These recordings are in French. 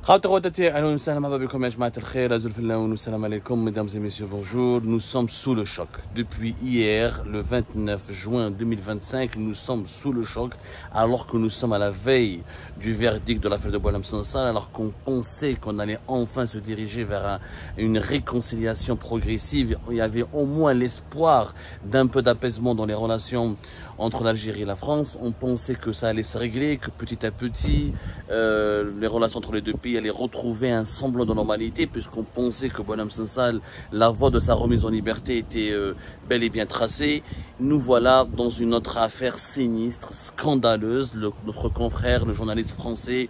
Mesdames et messieurs, bonjour. Nous sommes sous le choc. Depuis hier, le 29 juin 2025, nous sommes sous le choc alors que nous sommes à la veille du verdict de l'affaire de Boualem Sansal, alors qu'on pensait qu'on allait enfin se diriger vers une réconciliation progressive. Il y avait au moins l'espoir d'un peu d'apaisement dans les relations entre l'Algérie et la France. On pensait que ça allait se régler, que petit à petit, les relations entre les deux pays allaient retrouver un semblant de normalité, puisqu'on pensait que Boualem Sansal, la voie de sa remise en liberté était bel et bien tracée. Nous voilà dans une autre affaire sinistre, scandaleuse. Notre confrère, le journaliste français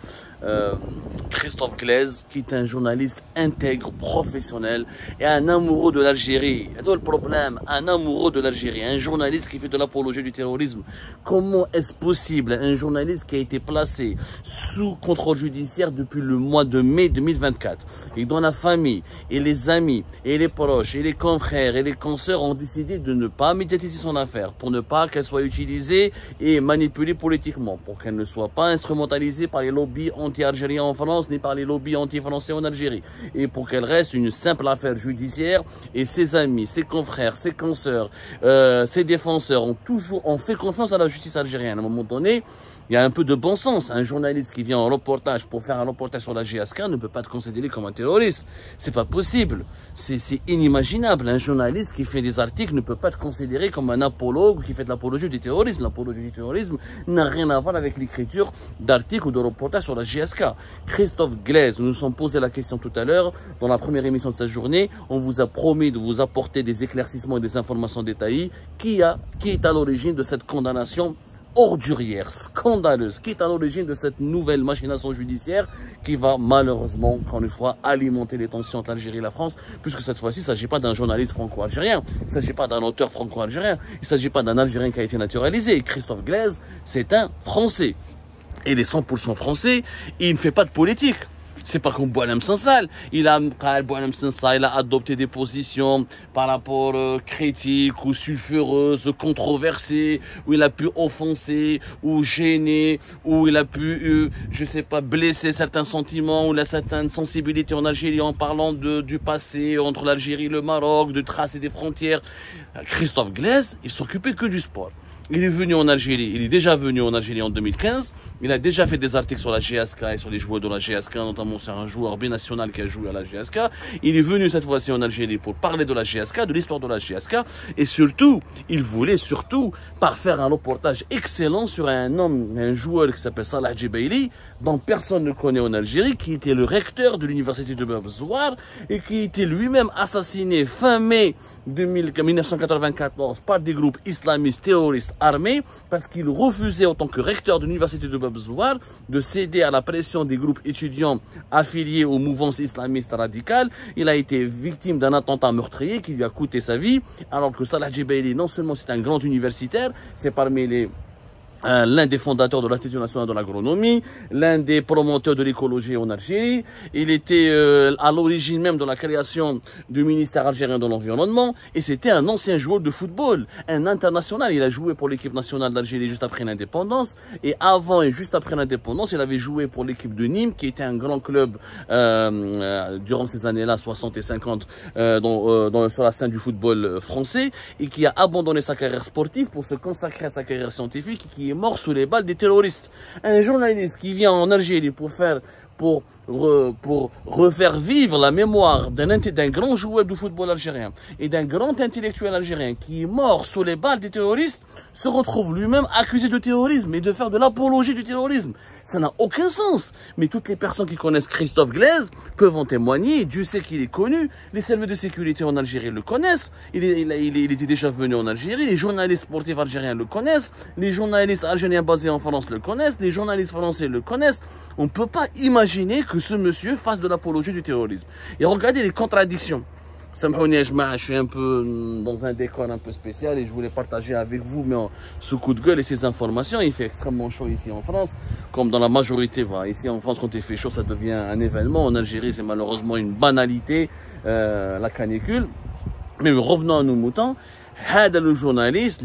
Christophe Glaise, qui est un journaliste intègre, professionnel et un amoureux de l'Algérie. C'est le problème, un amoureux de l'Algérie, un journaliste qui fait de l'apologie du terrorisme. Comment est-ce possible, un journaliste qui a été placé sous contrôle judiciaire depuis le mois de mai 2024 et dont la famille et les amis et les proches et les confrères et les consoeurs ont décidé de ne pas médiatiser son affaire pour ne pas qu'elle soit utilisée et manipulée politiquement, pour qu'elle ne soit pas instrumentalisée par les lobbies anti-algériens en France ni par les lobbies anti-français en Algérie, et pour qu'elle reste une simple affaire judiciaire. Et ses amis, ses confrères, ses consoeurs, ses défenseurs ont fait confiance à la justice algérienne. À un moment donné, il y a un peu de bon sens. Un journaliste qui vient en reportage pour faire un reportage sur la GSK ne peut pas être considéré comme un terroriste. C'est pas possible. C'est inimaginable. Un journaliste qui fait des articles ne peut pas être considéré comme un apologue qui fait de l'apologie du terrorisme. L'apologie du terrorisme n'a rien à voir avec l'écriture d'articles ou de reportages sur la GSK. Christophe Glaise, nous nous sommes posé la question tout à l'heure dans la première émission de cette journée. On vous a promis de vous apporter des éclaircissements et des informations détaillées. Qui est à l'origine de cette condamnation ordurière, scandaleuse, qui est à l'origine de cette nouvelle machination judiciaire qui va malheureusement, encore une fois, alimenter les tensions entre l'Algérie et la France, puisque cette fois-ci, il ne s'agit pas d'un journaliste franco-algérien, il ne s'agit pas d'un auteur franco-algérien, il ne s'agit pas d'un Algérien qui a été naturalisé. Christophe Glaise, c'est un Français. Et il est 100% français, et il ne fait pas de politique. C'est pas comme Boualem Sansal. Boualem Sansal, il a adopté des positions par rapport critiques ou sulfureuses, controversées, où il a pu offenser ou gêner, où il a pu, je sais pas, blesser certains sentiments ou certaines sensibilités en Algérie en parlant du passé entre l'Algérie et le Maroc, de tracer des frontières. Christophe Glaise, il s'occupait que du sport. Il est venu en Algérie, il est déjà venu en Algérie en 2015, il a déjà fait des articles sur la GSK et sur les joueurs de la GSK, notamment sur un joueur binational qui a joué à la GSK. Il est venu cette fois-ci en Algérie pour parler de la GSK, de l'histoire de la GSK, et surtout, il voulait faire un reportage excellent sur un joueur qui s'appelle Salah Djibaili, dont personne ne connaît en Algérie, qui était le recteur de l'université de Bab Zouar et qui était lui-même assassiné fin mai 1994 par des groupes islamistes terroristes armés parce qu'il refusait en tant que recteur de l'université de Bab Zouar de céder à la pression des groupes étudiants affiliés aux mouvances islamistes radicales. Il a été victime d'un attentat meurtrier qui lui a coûté sa vie, alors que Salah Djibaili, non seulement c'est un grand universitaire, c'est parmi l'un des fondateurs de l'Institut national de l'agronomie, l'un des promoteurs de l'écologie en Algérie. Il était à l'origine même de la création du ministère algérien de l'environnement, et c'était un ancien joueur de football, un international. Il a joué pour l'équipe nationale d'Algérie juste après l'indépendance, et avant et juste après l'indépendance, il avait joué pour l'équipe de Nîmes, qui était un grand club durant ces années-là, 60 et 50, sur la scène du football français, et qui a abandonné sa carrière sportive pour se consacrer à sa carrière scientifique, qui est mort sous les balles des terroristes. Un journaliste qui vient en Algérie pour refaire vivre la mémoire d'un grand joueur de football algérien et d'un grand intellectuel algérien qui est mort sous les balles des terroristes, se retrouve lui-même accusé de terrorisme et de faire de l'apologie du terrorisme. Ça n'a aucun sens. Mais toutes les personnes qui connaissent Christophe Glaise peuvent en témoigner. Dieu sait qu'il est connu. Les services de sécurité en Algérie le connaissent. Il était déjà venu en Algérie. Les journalistes sportifs algériens le connaissent. Les journalistes algériens basés en France le connaissent. Les journalistes français le connaissent. On ne peut pas imaginer que ce monsieur fasse de l'apologie du terrorisme. Et regardez les contradictions. Je suis un peu dans un décor un peu spécial et je voulais partager avec vous ce coup de gueule et ces informations. Il fait extrêmement chaud ici en France, comme dans la majorité. Ici en France, quand il fait chaud, ça devient un événement. En Algérie, c'est malheureusement une banalité, la canicule. Mais revenons à nos moutons. Le journaliste,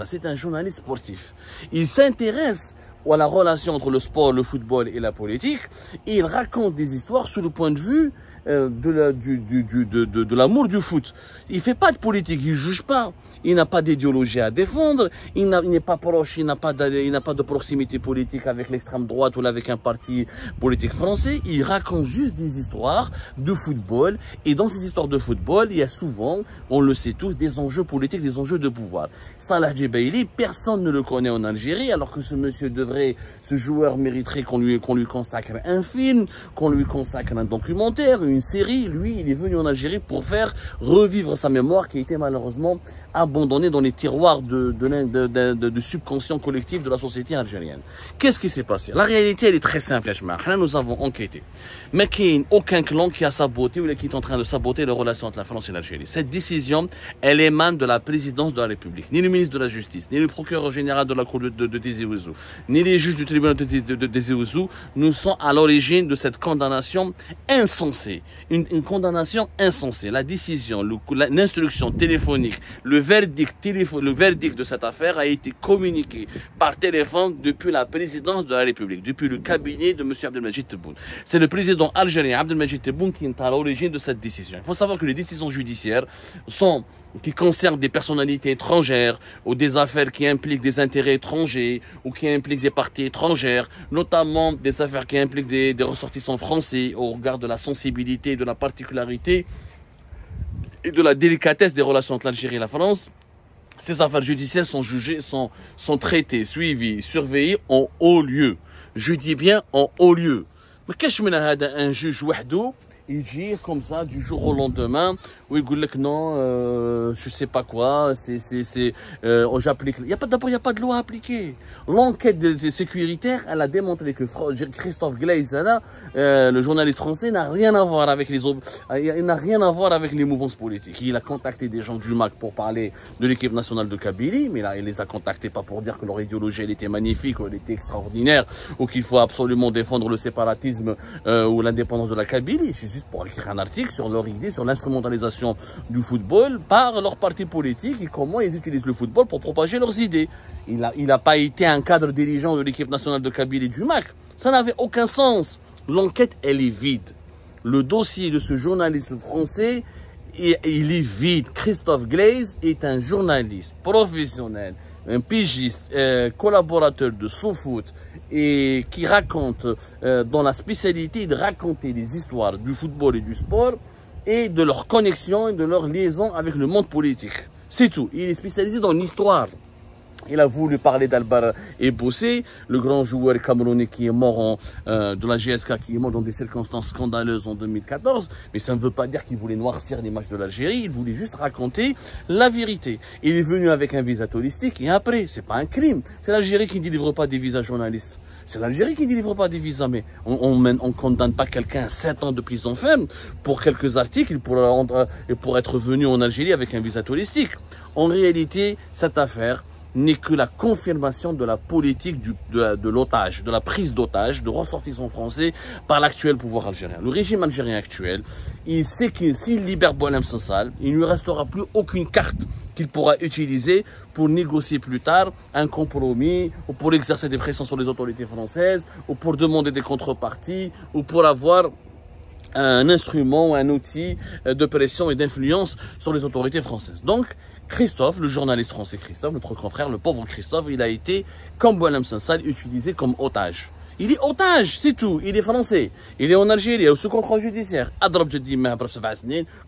c'est un journaliste sportif. Il s'intéresse ou à la relation entre le sport, le football et la politique. Et il raconte des histoires sous le point de vue de l'amour du foot. Il fait pas de politique, il juge pas. Il n'a pas d'idéologie à défendre. Il n'est pas proche, il n'a pas de proximité politique avec l'extrême droite ou avec un parti politique français. Il raconte juste des histoires de football. Et dans ces histoires de football, il y a souvent, on le sait tous, des enjeux politiques, des enjeux de pouvoir. Salah Djebaili, personne ne le connaît en Algérie, alors que ce joueur mériterait qu'on lui consacre un film, qu'on lui consacre un documentaire, une série. Lui, il est venu en Algérie pour faire revivre sa mémoire qui a été malheureusement abandonnée dans les tiroirs de subconscient collectif de la société algérienne. Qu'est-ce qui s'est passé? La réalité, elle est très simple, Là, nous avons enquêté. Mais qu'il n'y a aucun clan qui a saboté ou qui est en train de saboter les relations entre la France et l'Algérie. Cette décision, elle émane de la présidence de la République. Ni le ministre de la Justice, ni le procureur général de la cour de Tizi Ouzou, ni les juges du tribunal de Tizi Ouzou ne sont à l'origine de cette condamnation insensée. Une condamnation insensée. La décision, l'instruction téléphonique, le verdict de cette affaire a été communiqué par téléphone depuis la présidence de la République, depuis le cabinet de M. Abdelmajid Tebboune. C'est le président algérien Abdelmajid Tebboune qui est à l'origine de cette décision. Il faut savoir que les décisions judiciaires qui concernent des personnalités étrangères ou des affaires qui impliquent des intérêts étrangers ou qui impliquent des parties étrangères, notamment des affaires qui impliquent des ressortissants français au regard de la sensibilité, de la particularité et de la délicatesse des relations entre l'Algérie et la France. Ces affaires judiciaires sont jugées, sont traitées, suivies, surveillées en haut lieu. Je dis bien en haut lieu. Mais qu'est-ce que un juge wahdo, il dit comme ça du jour au lendemain, où il dit que non, je sais pas quoi, j'applique. Il n'y a pas de loi à appliquer. L'enquête sécuritaire, elle a démontré que Christophe Glaise, le journaliste français, n'a rien à voir avec les mouvances politiques. Il a contacté des gens du MAC pour parler de l'équipe nationale de Kabylie, mais là, il les a contactés pas pour dire que leur idéologie, elle était magnifique, ou elle était extraordinaire, ou qu'il faut absolument défendre le séparatisme ou l'indépendance de la Kabylie. C'est juste pour écrire un article sur leur idée, sur l'instrumentalisation du football par leurs partis politiques et comment ils utilisent le football pour propager leurs idées. Il n'a pas été un cadre dirigeant de l'équipe nationale de Kabylie du MAC. Ça n'avait aucun sens. L'enquête, elle est vide. Le dossier de ce journaliste français, il est vide. Christophe Glaise est un journaliste professionnel, un pigiste, collaborateur de SoFoot et qui raconte, dans la spécialité de raconter les histoires du football et du sport et de leur connexion et de leur liaison avec le monde politique. C'est tout. Il est spécialisé dans l'histoire. Il a voulu parler d'Albar Ebossé, le grand joueur camerounais qui est mort de la GSK, qui est mort dans des circonstances scandaleuses en 2014. Mais ça ne veut pas dire qu'il voulait noircir l'image de l'Algérie. Il voulait juste raconter la vérité. Il est venu avec un visa touristique et après, c'est pas un crime. C'est l'Algérie qui ne délivre pas des visas journalistes. C'est l'Algérie qui ne délivre pas des visas, mais on ne condamne pas quelqu'un à 7 ans de prison ferme pour quelques articles pour être venu en Algérie avec un visa touristique. En réalité, cette affaire n'est que la confirmation de la politique de l'otage, de la prise d'otage de ressortissants français par l'actuel pouvoir algérien. Le régime algérien actuel, il sait que s'il libère Boualem Sansal, il ne lui restera plus aucune carte qu'il pourra utiliser pour négocier plus tard un compromis, ou pour exercer des pressions sur les autorités françaises, ou pour demander des contreparties, ou pour avoir un instrument, un outil de pression et d'influence sur les autorités françaises. Donc, Christophe, le journaliste français Christophe, notre confrère, le pauvre Christophe, il a été, comme Boualem Sansal, utilisé comme otage. Il est otage, c'est tout. Il est français. Il est en Algérie, sous contrôle judiciaire.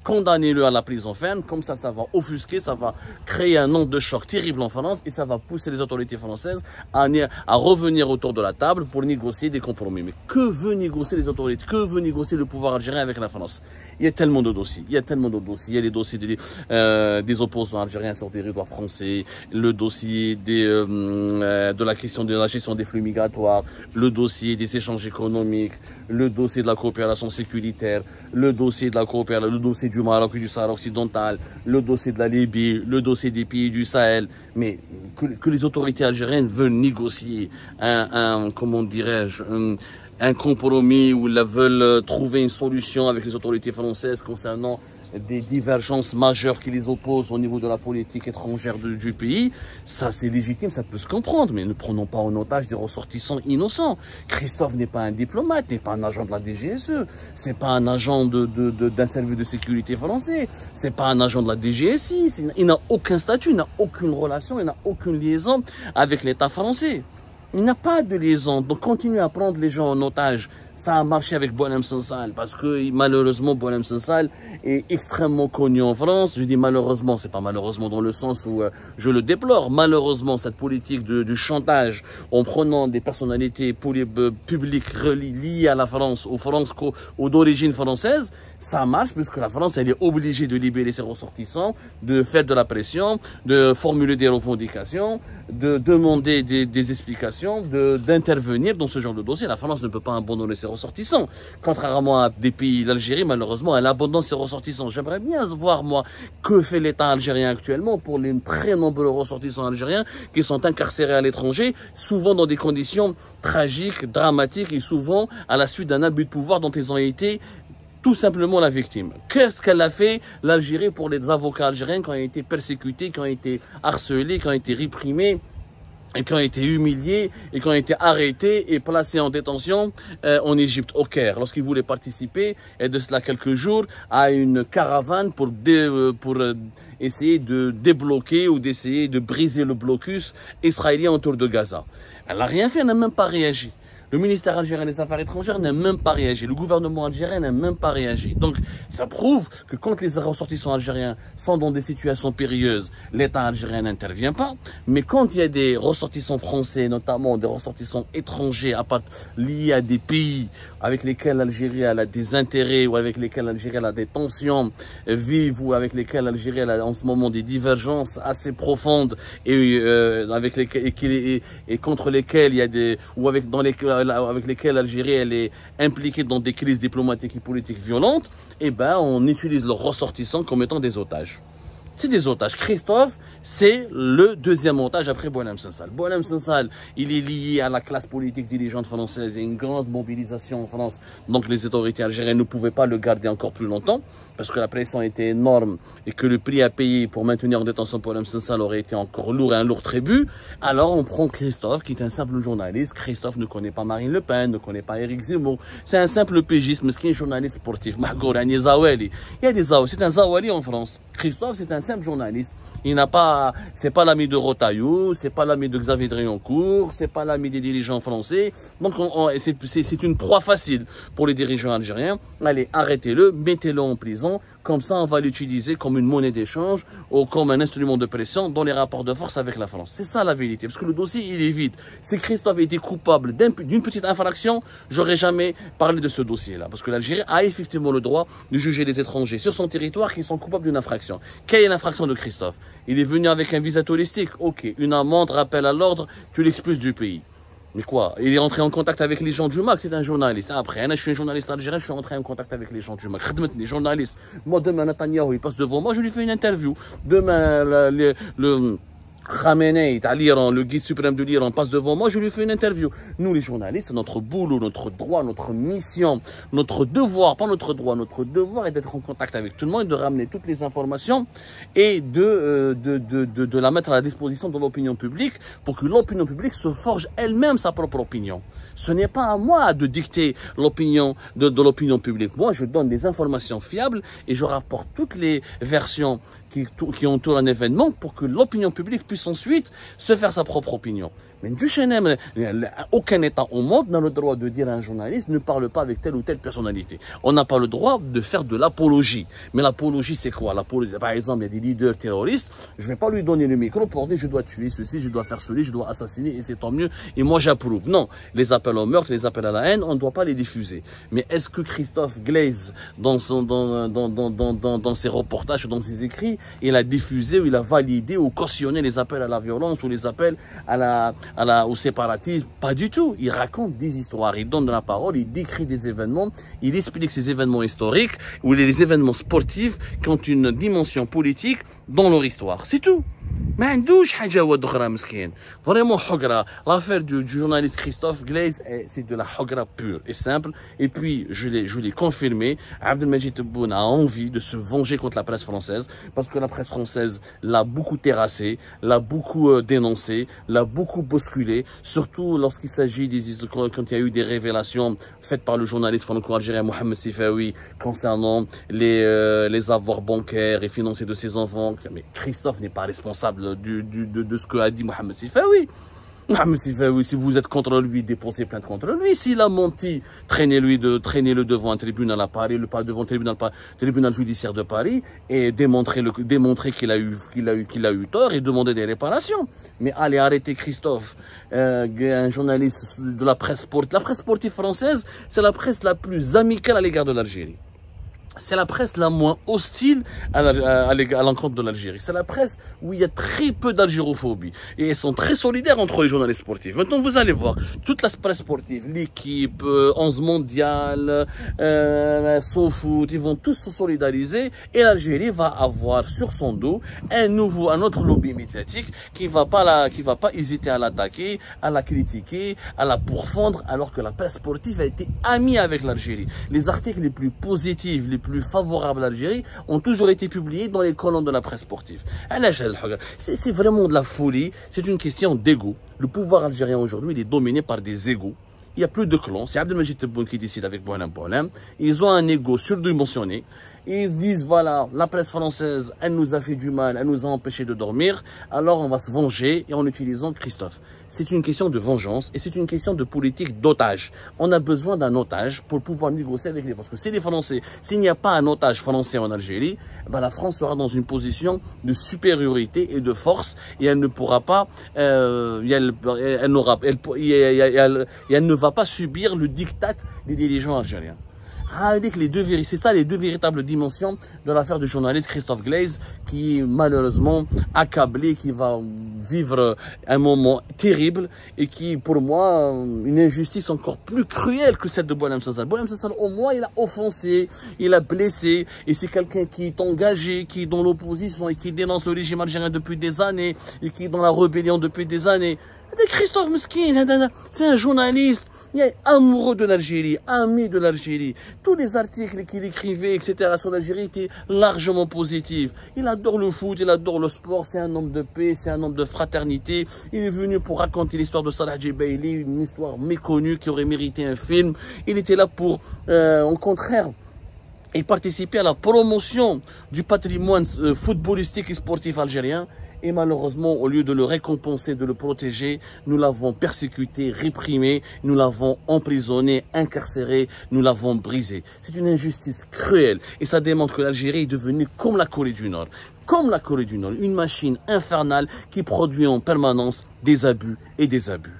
Condamnez-le à la prison ferme. Comme ça va offusquer, ça va créer un onde de choc terrible en France et ça va pousser les autorités françaises à revenir autour de la table pour négocier des compromis. Mais que veut négocier les autorités? Que veut négocier le pouvoir algérien avec la France? Il y a tellement de dossiers. Il y a tellement de dossiers. Il y a les dossiers des opposants algériens sur le territoire français, le dossier de la question de la gestion des flux migratoires, le dossier des échanges économiques, le dossier de la coopération sécuritaire, le dossier le dossier du Maroc et du Sahara occidental, le dossier de la Libye, le dossier des pays du Sahel. Mais que les autorités algériennes veulent négocier comment dirais-je, un compromis où ils veulent trouver une solution avec les autorités françaises concernant des divergences majeures qui les opposent au niveau de la politique étrangère du pays, ça c'est légitime, ça peut se comprendre, mais ne prenons pas en otage des ressortissants innocents. Christophe n'est pas un diplomate, n'est pas un agent de la DGSE, c'est pas un agent d'un service de sécurité français, c'est pas un agent de la DGSI, il n'a aucun statut, il n'a aucune relation, il n'a aucune liaison avec l'État français. Il n'a pas de liaison, donc continue à prendre les gens en otage. Ça a marché avec Boualem Sansal parce que malheureusement Boualem Sansal est extrêmement connu en France. Je dis malheureusement, c'est pas malheureusement dans le sens où je le déplore. Malheureusement, cette politique du chantage en prenant des personnalités publiques liées à la France, aux d'origine française, ça marche puisque la France elle est obligée de libérer ses ressortissants, de faire de la pression, de formuler des revendications, de demander des explications, d'intervenir dans ce genre de dossier. La France ne peut pas abandonner ses ressortissants. Contrairement à des pays, l'Algérie, malheureusement, elle abandonne ses ressortissants. J'aimerais bien voir, moi, que fait l'État algérien actuellement pour les très nombreux ressortissants algériens qui sont incarcérés à l'étranger, souvent dans des conditions tragiques, dramatiques et souvent à la suite d'un abus de pouvoir dont ils ont été tout simplement la victime. Qu'est-ce qu'elle a fait, l'Algérie, pour les avocats algériens qui ont été persécutés, qui ont été harcelés, qui ont été réprimés, et qui ont été humiliés, et qui ont été arrêtés et placés en détention en Égypte, au Caire, lorsqu'ils voulaient participer, et de cela quelques jours, à une caravane pour essayer de débloquer ou d'essayer de briser le blocus israélien autour de Gaza. Elle n'a rien fait, elle n'a même pas réagi. Le ministère algérien des Affaires étrangères n'a même pas réagi. Le gouvernement algérien n'a même pas réagi. Donc, ça prouve que quand les ressortissants algériens sont dans des situations périlleuses, l'État algérien n'intervient pas. Mais quand il y a des ressortissants français, notamment des ressortissants étrangers liés à des pays avec lesquels l'Algérie a des intérêts ou avec lesquels l'Algérie a des tensions vives ou avec lesquels l'Algérie a en ce moment des divergences assez profondes et contre lesquelles il y a avec lesquels l'Algérie elle est impliquée dans des crises diplomatiques et politiques violentes, eh ben on utilise leurs ressortissants comme étant des otages. C'est des otages. Christophe, c'est le deuxième otage après Boualem Sansal. Boualem Sansal, il est lié à la classe politique dirigeante française et une grande mobilisation en France. Donc les autorités algériennes ne pouvaient pas le garder encore plus longtemps parce que la pression était énorme et que le prix à payer pour maintenir en détention Boualem Sansal aurait été encore lourd et un lourd tribut. Alors on prend Christophe, qui est un simple journaliste. Christophe ne connaît pas Marine Le Pen, ne connaît pas Éric Zemmour. C'est un simple pégiste, mais c'est un journaliste sportif. Mahgourani Zawali. Il y a des Zawali. C'est un Zawali en France. Christophe, c'est un simple journaliste. Il n'a pas, c'est pas l'ami de Rotaillou, c'est pas l'ami de Xavier Drioncourt, c'est pas l'ami des dirigeants français. Donc, c'est une proie facile pour les dirigeants algériens. Allez, arrêtez-le, mettez-le en prison. Comme ça, on va l'utiliser comme une monnaie d'échange ou comme un instrument de pression dans les rapports de force avec la France. C'est ça la vérité. Parce que le dossier, il est vide. Si Christophe était coupable d'une petite infraction, j'aurais jamais parlé de ce dossier-là. Parce que l'Algérie a effectivement le droit de juger les étrangers sur son territoire qui sont coupables d'une infraction. Quelle est l'infraction de Christophe? Il est venu avec un visa touristique. Ok. Une amende, rappel à l'ordre, tu l'expulses du pays. Mais quoi? Il est entré en contact avec les gens du MAC, c'est un journaliste. Après, je suis un journaliste algérien, je suis entré en contact avec les gens du MAC. Les journalistes. Moi, demain, Netanyahu, il passe devant moi, je lui fais une interview. Demain, le Khamenei, l'Iran, le guide suprême de l'Iran, passe devant moi, je lui fais une interview. Nous, les journalistes, notre boulot, notre droit, notre mission, notre devoir, pas notre droit, notre devoir est d'être en contact avec tout le monde, de ramener toutes les informations et de la mettre à la disposition de l'opinion publique pour que l'opinion publique se forge elle-même sa propre opinion. Ce n'est pas à moi de dicter l'opinion de l'opinion publique. Moi, je donne des informations fiables et je rapporte toutes les versions qui entourent un événement pour que l'opinion publique puisse ensuite se faire sa propre opinion. Mais aucun État au monde n'a le droit de dire à un journaliste ne parle pas avec telle ou telle personnalité. On n'a pas le droit de faire de l'apologie. Mais l'apologie, c'est quoi? Par exemple, il y a des leaders terroristes, je ne vais pas lui donner le micro pour dire je dois tuer ceci, je dois faire ceci, je dois assassiner et c'est tant mieux et moi j'approuve. Non, les appels au meurtre, les appels à la haine, on ne doit pas les diffuser. Mais est-ce que Christophe Glaise, dans ses reportages, dans ses écrits, il a diffusé ou il a validé ou cautionné les appels à la violence ou les appels au séparatisme? Pas du tout. Il raconte des histoires, il donne de la parole, il décrit des événements, il explique ces événements historiques ou les événements sportifs qui ont une dimension politique dans leur histoire. C'est tout. ما عندوش حاجه هو اخرى مسكين فريمون حقره. L'affaire du journaliste Christophe Glaise, c'est de la حقره pure et simple. Et puis je l'ai confirmé, Abdelmajid Tebboune a envie de se venger contre la presse française parce que la presse française l'a beaucoup terrassé, l'a beaucoup dénoncé, l'a beaucoup bousculé, surtout lorsqu'il s'agit quand il y a eu des révélations faites par le journaliste franco-algérien Mohamed Sifawi concernant les avoirs bancaires et financiers de ses enfants. Mais Christophe n'est pas responsable de ce que a dit Mohamed Sifawi. Mohamed Sifawi, si vous êtes contre lui, déposez plainte contre lui. S'il a menti, traînez-le devant un tribunal à Paris, devant le tribunal judiciaire de Paris, et démontrer qu'il a eu tort et demander des réparations. Mais allez arrêter Christophe, un journaliste de la presse sportive. La presse sportive française, c'est la presse la plus amicale à l'égard de l'Algérie. C'est la presse la moins hostile à l'encontre de l'Algérie. C'est la presse où il y a très peu d'algérophobie. Et ils sont très solidaires entre les journalistes sportifs. Maintenant, vous allez voir, toute la presse sportive, l'équipe, 11 mondial, SoFoot, ils vont tous se solidariser. Et l'Algérie va avoir sur son dos un autre lobby médiatique qui va pas hésiter à l'attaquer, à la critiquer, à la pourfendre, alors que la presse sportive a été amie avec l'Algérie. Les articles les plus positifs, les plus favorables à l'Algérie ont toujours été publiés dans les colonnes de la presse sportive. C'est vraiment de la folie, c'est une question d'ego. Le pouvoir algérien aujourd'hui, il est dominé par des égos. Il n'y a plus de clans, c'est Abdelmajid Tebboune qui décide avec Boualem. Ils ont un ego surdimensionné. Ils se disent, voilà, la presse française, elle nous a fait du mal, elle nous a empêché de dormir, alors on va se venger et en utilisant Christophe. C'est une question de vengeance et c'est une question de politique d'otage. On a besoin d'un otage pour pouvoir négocier avec les... Parce que si les Français, s'il n'y a pas un otage français en Algérie, ben la France sera dans une position de supériorité et de force et elle ne pourra pas, elle ne va pas subir le diktat des dirigeants algériens. C'est ça les deux véritables dimensions de l'affaire du journaliste Christophe Glaise qui est malheureusement accablé, qui va vivre un moment terrible et qui pour moi une injustice encore plus cruelle que celle de Boualem Sansal. Boualem Sansal au moins il a offensé, il a blessé et c'est quelqu'un qui est engagé, qui est dans l'opposition et qui dénonce le régime algérien depuis des années et qui est dans la rébellion depuis des années. Christophe Meskin, c'est un journaliste. Il est amoureux de l'Algérie, ami de l'Algérie. Tous les articles qu'il écrivait, etc. sur l'Algérie étaient largement positifs. Il adore le foot, il adore le sport. C'est un homme de paix, c'est un homme de fraternité. Il est venu pour raconter l'histoire de Salah Djibaili, une histoire méconnue qui aurait mérité un film. Il était là pour, au contraire, et participer à la promotion du patrimoine footballistique et sportif algérien. Et malheureusement, au lieu de le récompenser, de le protéger, nous l'avons persécuté, réprimé, nous l'avons emprisonné, incarcéré, nous l'avons brisé. C'est une injustice cruelle et ça démontre que l'Algérie est devenue comme la Corée du Nord. Comme la Corée du Nord, une machine infernale qui produit en permanence des abus et des abus.